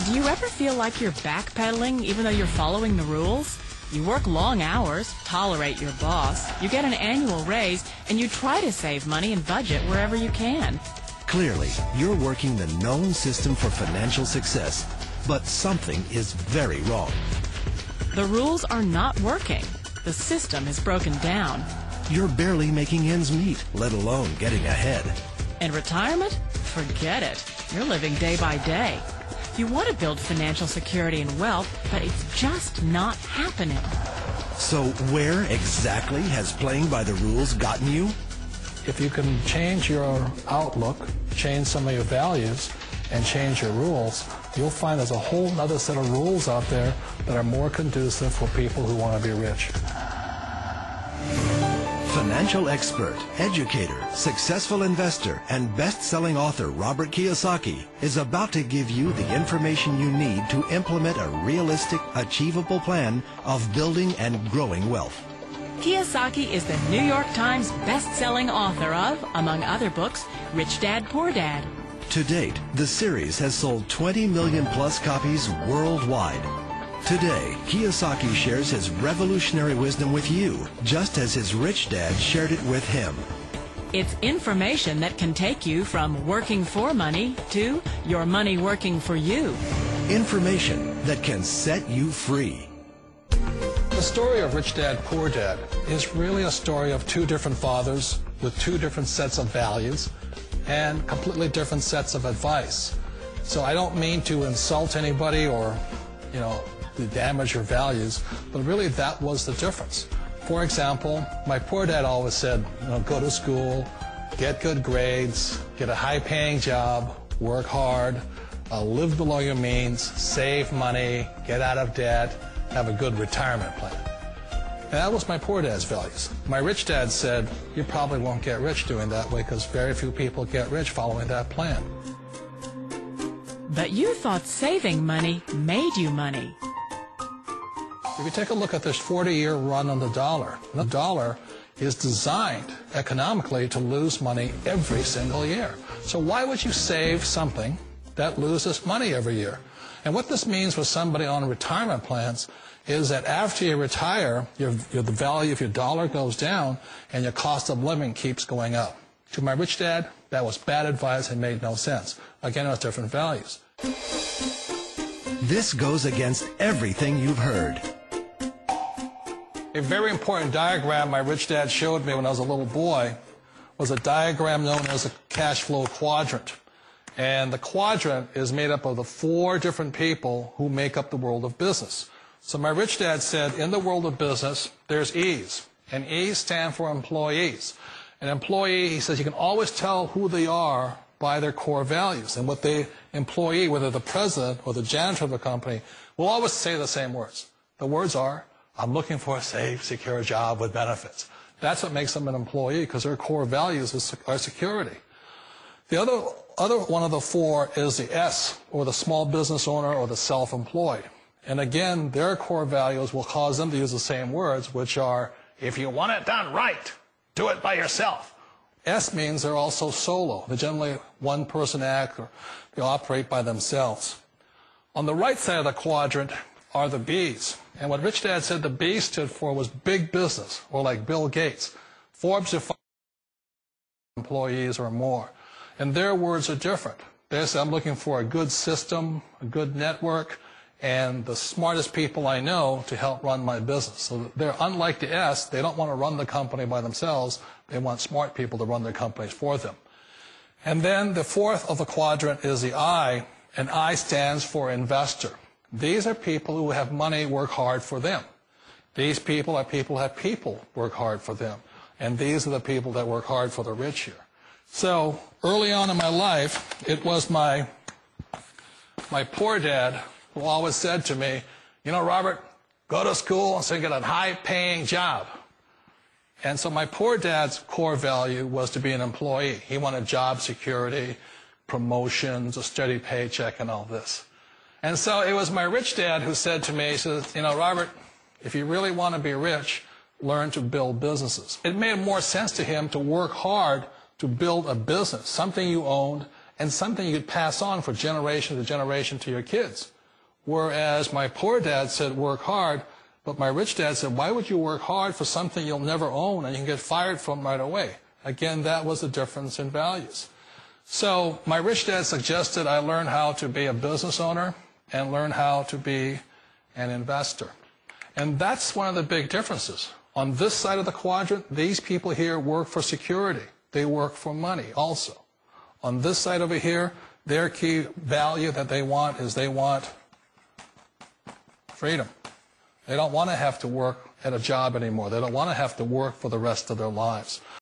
Do you ever feel like you're backpedaling even though you're following the rules? You work long hours, tolerate your boss, you get an annual raise, and you try to save money and budget wherever you can. Clearly, you're working the known system for financial success, but something is very wrong. The rules are not working. The system is broken down. You're barely making ends meet, let alone getting ahead. And retirement? Forget it. You're living day by day. You want to build financial security and wealth, but it's just not happening. So where exactly has playing by the rules gotten you? If you can change your outlook, change some of your values, and change your rules, you'll find there's a whole other set of rules out there that are more conducive for people who want to be rich. Financial expert, educator, successful investor, and best-selling author Robert Kiyosaki is about to give you the information you need to implement a realistic, achievable plan of building and growing wealth. Kiyosaki is the New York Times best-selling author of, among other books, Rich Dad, Poor Dad. To date, the series has sold 20 million plus copies worldwide. Today, Kiyosaki shares his revolutionary wisdom with you, just as his rich dad shared it with him. It's information that can take you from working for money to your money working for you. Information that can set you free. The story of Rich Dad, Poor Dad is really a story of two different fathers with two different sets of values and completely different sets of advice. So I don't mean to insult anybody or, to damage your values, but really that was the difference. For example, my poor dad always said, go to school, get good grades, get a high-paying job, work hard, live below your means, save money, get out of debt, have a good retirement plan. And that was my poor dad's values. My rich dad said, you probably won't get rich doing that way because very few people get rich following that plan. But you thought saving money made you money. If you take a look at this 40-year run on the dollar is designed economically to lose money every single year. So why would you save something that loses money every year? And what this means for somebody on retirement plans is that after you retire, the value of your dollar goes down and your cost of living keeps going up. To my rich dad, that was bad advice and made no sense. Again, it was different values. This goes against everything you've heard. A very important diagram my rich dad showed me when I was a little boy was a diagram known as a cash flow quadrant. And the quadrant is made up of the 4 different people who make up the world of business. So my rich dad said, in the world of business, there's E's. And E's stand for employees. An employee, he says, you can always tell who they are by their core values. And what the employee, whether the president or the janitor of the company, will always say the same words. The words are, I'm looking for a safe, secure job with benefits. That's what makes them an employee, because their core values are security. The other one of the 4 is the S, or the small business owner or the self-employed. And again, their core values will cause them to use the same words, which are, if you want it done right, do it by yourself. S means they're also solo. They're generally one-person act, or they operate by themselves. On the right side of the quadrant are the B's. And what Rich Dad said the B stood for was big business, or like Bill Gates. Forbes defines employees or more. And their words are different. They say, I'm looking for a good system, a good network, and the smartest people I know to help run my business. So they're unlike the S. They don't want to run the company by themselves. They want smart people to run their companies for them. And then the 4th of the quadrant is the I, and I stands for investor. These are people who have money work hard for them. These people are people who have people work hard for them. And these are the people that work hard for the rich here. So early on in my life, it was my poor dad who always said to me, Robert, go to school and so you get a high-paying job. And so my poor dad's core value was to be an employee. He wanted job security, promotions, a steady paycheck, and all this. And so it was my rich dad who said to me, he said, Robert, if you really want to be rich, learn to build businesses. It made more sense to him to work hard to build a business, something you owned and something you could pass on for generation to generation to your kids. Whereas my poor dad said work hard, but my rich dad said, why would you work hard for something you'll never own and you can get fired from right away? Again, that was the difference in values. So my rich dad suggested I learn how to be a business owner and learn how to be an investor. And that's one of the big differences. On this side of the quadrant, these people here work for security. They work for money also. On this side over here, their key value that they want is they want freedom. They don't want to have to work at a job anymore. They don't want to have to work for the rest of their lives.